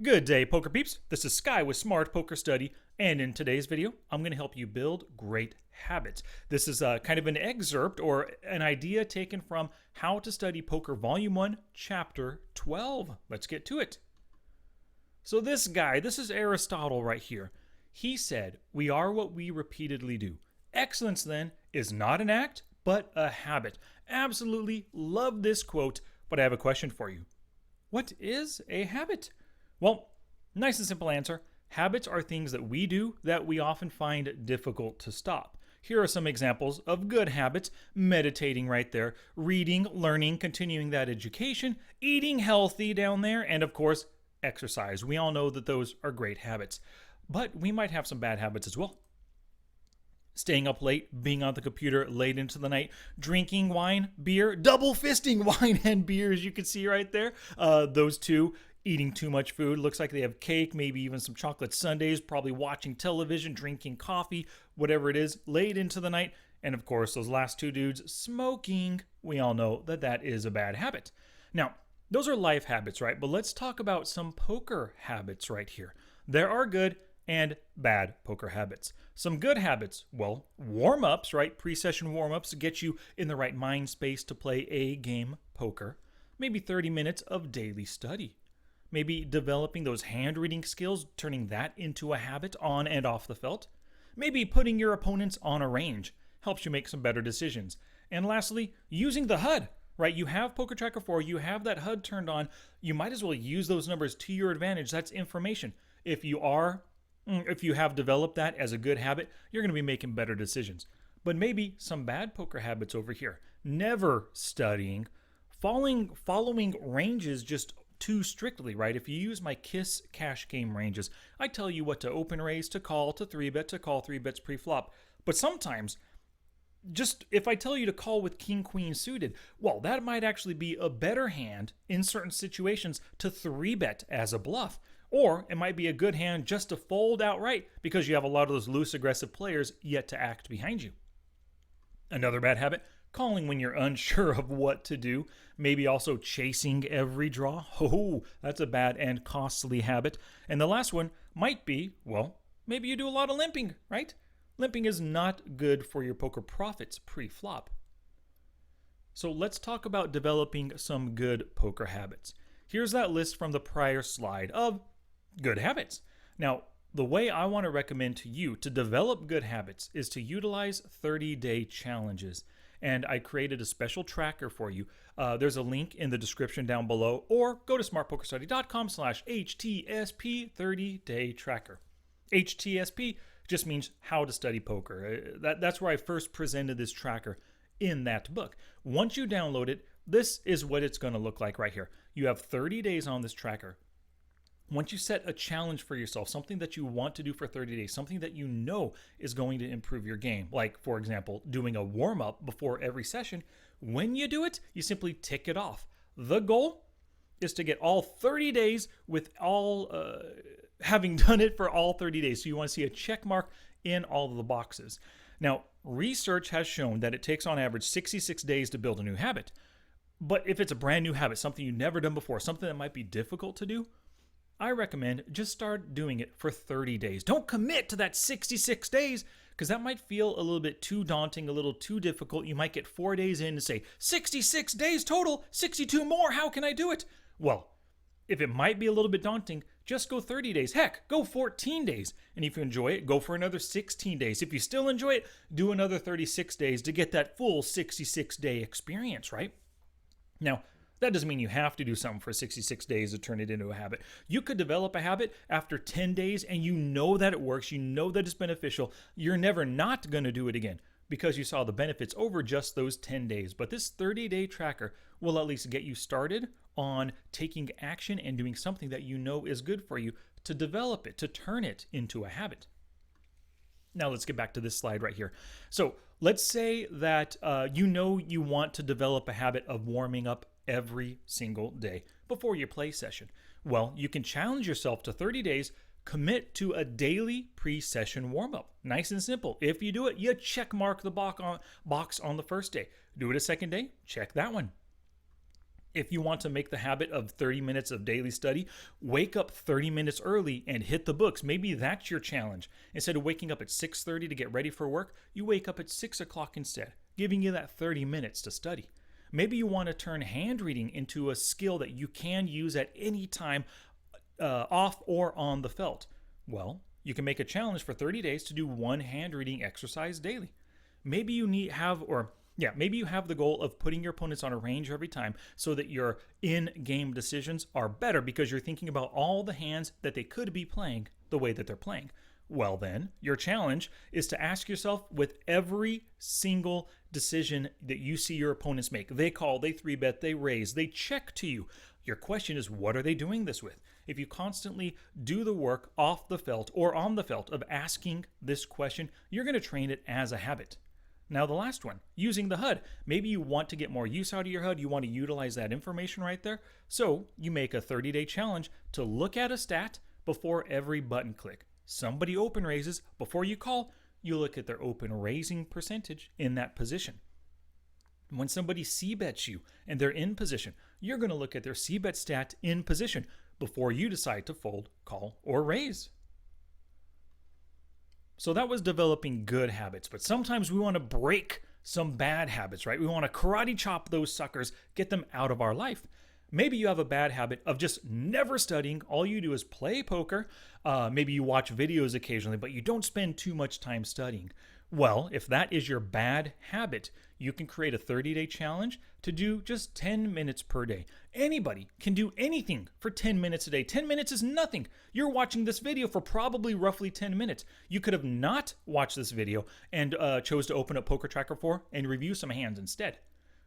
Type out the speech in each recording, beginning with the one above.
Good day, poker peeps. This is Sky with Smart Poker Study, and in today's video, I'm going to help you build great habits. This is kind of an excerpt or an idea taken from How to Study Poker Volume 1, Chapter 12. Let's get to it. So this guy, this is Aristotle right here. He said, "We are what we repeatedly do. Excellence, then, is not an act, but a habit." Absolutely love this quote, but I have a question for you. What is a habit? Well, nice and simple answer. Habits are things that we do that we often find difficult to stop. Here are some examples of good habits: meditating right there, reading, learning, continuing that education, eating healthy down there, and of course, exercise. We all know that those are great habits, but we might have some bad habits as well. Staying up late, being on the computer late into the night, drinking wine, beer, double fisting wine and beer, as you can see right there. Those two, eating too much food. Looks like they have cake, maybe even some chocolate sundaes, probably watching television, drinking coffee, whatever it is, late into the night. And of course, those last two dudes, smoking. We all know that that is a bad habit. Now, those are life habits, right? But let's talk about some poker habits right here. There are good and bad poker habits. Some good habits, well, warm-ups, right? Pre-session warm-ups get you in the right mind space to play a game poker. Maybe 30 minutes of daily study. Maybe developing those hand-reading skills, turning that into a habit on and off the felt. Maybe putting your opponents on a range helps you make some better decisions. And lastly, using the HUD, right? You have Poker Tracker 4, you have that HUD turned on. You might as well use those numbers to your advantage. That's information. If you have developed that as a good habit, you're going to be making better decisions. But maybe some bad poker habits over here. Never studying, following ranges just too strictly, right? If you use my KISS cash game ranges, I tell you what to open raise, to call, to 3-bet, to call 3-bets pre-flop. But sometimes, just if I tell you to call with king queen suited, well, that might actually be a better hand in certain situations to 3-bet as a bluff. Or it might be a good hand just to fold outright because you have a lot of those loose aggressive players yet to act behind you. Another bad habit: calling when you're unsure of what to do. Maybe also chasing every draw. Oh, that's a bad and costly habit. And the last one might be, well, maybe you do a lot of limping, right? Limping is not good for your poker profits pre-flop. So let's talk about developing some good poker habits. Here's that list from the prior slide of good habits. Now, the way I want to recommend to you to develop good habits is to utilize 30-day challenges. And I created a special tracker for you. There's a link in the description down below, or go to smartpokerstudy.com/HTSP 30-day tracker. HTSP just means how to study poker. That's where I first presented this tracker in that book. Once you download it, this is what it's going to look like right here. You have 30 days on this tracker. Once you set a challenge for yourself, something that you want to do for 30 days, something that you know is going to improve your game, like, for example, doing a warm-up before every session, when you do it, you simply tick it off. The goal is to get all 30 days with having done it for all 30 days. So you want to see a check mark in all of the boxes. Now, research has shown that it takes on average 66 days to build a new habit. But if it's a brand new habit, something you've never done before, something that might be difficult to do, I recommend just start doing it for 30 days. Don't commit to that 66 days because that might feel a little bit too daunting, a little too difficult. You might get 4 days in and say, 66 days total, 62 more, how can I do it? Well, if it might be a little bit daunting, just go 30 days. Heck, go 14 days. And if you enjoy it, go for another 16 days. If you still enjoy it, do another 36 days to get that full 66-day experience, right? Now, that doesn't mean you have to do something for 66 days to turn it into a habit. You could develop a habit after 10 days and you know that it works, you know that it's beneficial. You're never not going to do it again because you saw the benefits over just those 10 days. But this 30-day tracker will at least get you started on taking action and doing something that you know is good for you to develop it, to turn it into a habit. Now let's get back to this slide right here. So let's say that you know you want to develop a habit of warming up every single day before your play session. Well, you can challenge yourself to 30 days, commit to a daily pre-session warm-up. Nice and simple. If you do it, you check mark the box on the first day. Do it a second day, check that one. If you want to make the habit of 30 minutes of daily study, wake up 30 minutes early and hit the books. Maybe that's your challenge. Instead of waking up at 6:30 to get ready for work, you wake up at 6 o'clock instead, giving you that 30 minutes to study. Maybe you want to turn hand reading into a skill that you can use at any time, off or on the felt. Well, you can make a challenge for 30 days to do one hand reading exercise daily. Maybe you maybe you have the goal of putting your opponents on a range every time so that your in-game decisions are better because you're thinking about all the hands that they could be playing the way that they're playing. Well then, your challenge is to ask yourself with every single decision that you see your opponents make. They call, they 3-bet, they raise, they check to you. Your question is, what are they doing this with? If you constantly do the work off the felt or on the felt of asking this question, you're going to train it as a habit. Now the last one, using the HUD. Maybe you want to get more use out of your HUD. You want to utilize that information right there. So you make a 30-day challenge to look at a stat before every button click. Somebody open raises before you call, you look at their open raising percentage in that position. When somebody c-bets you and they're in position, you're going to look at their c-bet stat in position before you decide to fold, call, or raise. So that was developing good habits, but sometimes we want to break some bad habits, right? We want to karate chop those suckers, get them out of our life. Maybe you have a bad habit of just never studying. All you do is play poker. Maybe you watch videos occasionally, but you don't spend too much time studying. Well, if that is your bad habit, you can create a 30-day challenge to do just 10 minutes per day. Anybody can do anything for 10 minutes a day. 10 minutes is nothing. You're watching this video for probably roughly 10 minutes. You could have not watched this video and chose to open up Poker Tracker 4 and review some hands instead.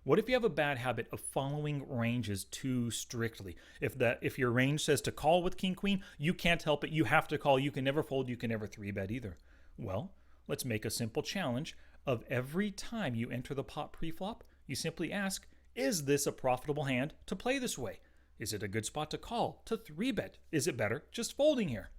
What if you have a bad habit of following ranges too strictly? If your range says to call with king queen, you can't help it. You have to call. You can never fold. You can never 3-bet either. Well, let's make a simple challenge of every time you enter the pot pre-flop, you simply ask, is this a profitable hand to play this way? Is it a good spot to call, to 3-bet? Is it better just folding here?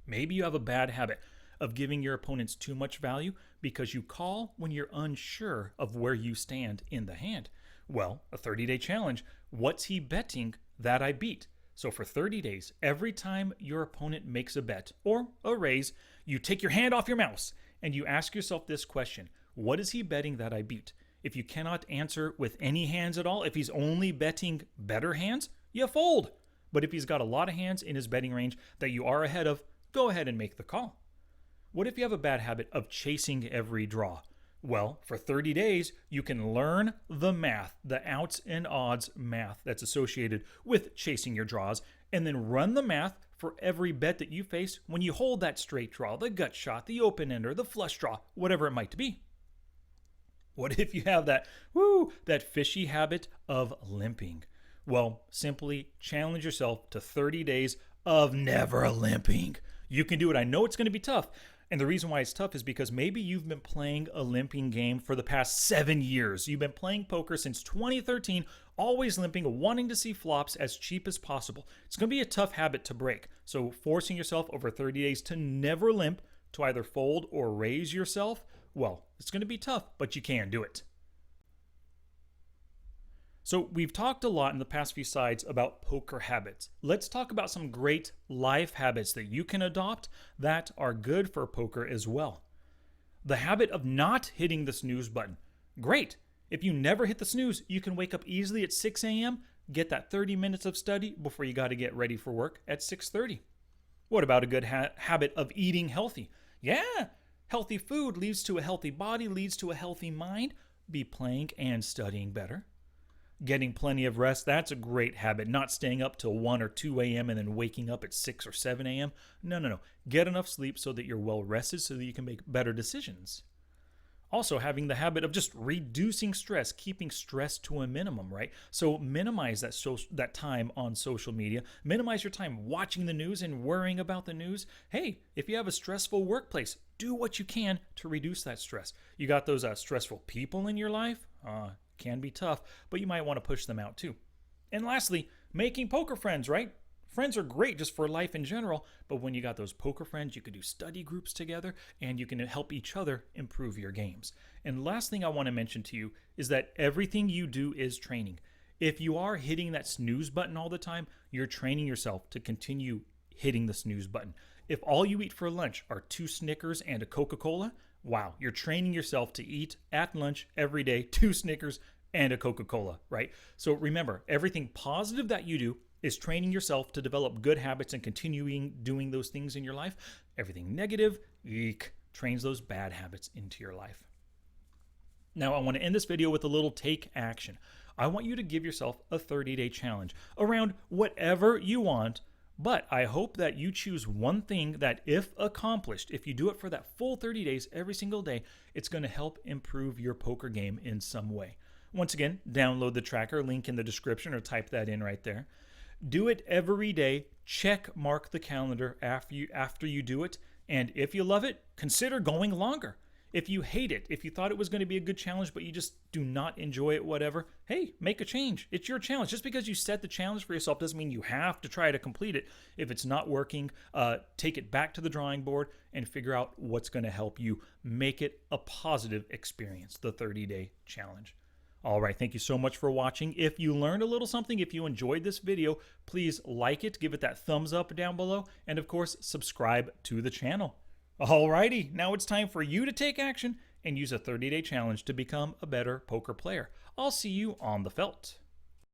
Maybe you have a bad habit of giving your opponents too much value because you call when you're unsure of where you stand in the hand. Well, a 30-day challenge, what's he betting that I beat? So for 30 days, every time your opponent makes a bet or a raise, you take your hand off your mouse and you ask yourself this question: what is he betting that I beat? If you cannot answer with any hands at all, if he's only betting better hands, you fold. But if he's got a lot of hands in his betting range that you are ahead of, go ahead and make the call. What if you have a bad habit of chasing every draw? Well, for 30 days, you can learn the math, the outs and odds math that's associated with chasing your draws, and then run the math for every bet that you face when you hold that straight draw, the gut shot, the open ender, the flush draw, whatever it might be. What if you have that fishy habit of limping? Well, simply challenge yourself to 30 days of never limping. You can do it. I know it's going to be tough. And the reason why it's tough is because maybe you've been playing a limping game for the past 7 years. You've been playing poker since 2013, always limping, wanting to see flops as cheap as possible. It's going to be a tough habit to break. So forcing yourself over 30 days to never limp, to either fold or raise yourself, well, it's going to be tough, but you can do it. So we've talked a lot in the past few slides about poker habits. Let's talk about some great life habits that you can adopt that are good for poker as well. The habit of not hitting the snooze button. Great. If you never hit the snooze, you can wake up easily at 6 a.m., get that 30 minutes of study before you got to get ready for work at 6:30. What about a good habit of eating healthy? Yeah, healthy food leads to a healthy body, leads to a healthy mind. Be playing and studying better. Getting plenty of rest, that's a great habit. Not staying up till 1 or 2 a.m. and then waking up at 6 or 7 a.m. No. Get enough sleep so that you're well rested so that you can make better decisions. Also, having the habit of just reducing stress, keeping stress to a minimum, right? So minimize that time on social media. Minimize your time watching the news and worrying about the news. Hey, if you have a stressful workplace, do what you can to reduce that stress. You got those stressful people in your life? Can be tough, but you might want to push them out too. And lastly, making poker friends, right? Friends are great just for life in general, but when you got those poker friends, you can do study groups together and you can help each other improve your games. And last thing I want to mention to you is that everything you do is training. If you are hitting that snooze button all the time, you're training yourself to continue hitting the snooze button. If all you eat for lunch are 2 Snickers and a Coca-Cola, wow, you're training yourself to eat at lunch every day 2 Snickers and a Coca-Cola, right? So remember, everything positive that you do is training yourself to develop good habits and continuing doing those things in your life. Everything negative, trains those bad habits into your life. Now, I want to end this video with a little take action. I want you to give yourself a 30-day challenge around whatever you want, but I hope that you choose one thing that, if accomplished, if you do it for that full 30 days every single day, it's going to help improve your poker game in some way. Once again, download the tracker, link in the description, or type that in right there. Do it every day. Check mark the calendar after you do it. And if you love it, consider going longer. If you hate it, if you thought it was going to be a good challenge, but you just do not enjoy it, whatever, hey, make a change. It's your challenge. Just because you set the challenge for yourself doesn't mean you have to try to complete it. If it's not working, take it back to the drawing board and figure out what's going to help you make it a positive experience, the 30-day challenge. All right, thank you so much for watching. If you learned a little something, if you enjoyed this video, please like it, give it that thumbs up down below, and of course, subscribe to the channel. Alrighty, now it's time for you to take action and use a 30-day challenge to become a better poker player. I'll see you on the felt.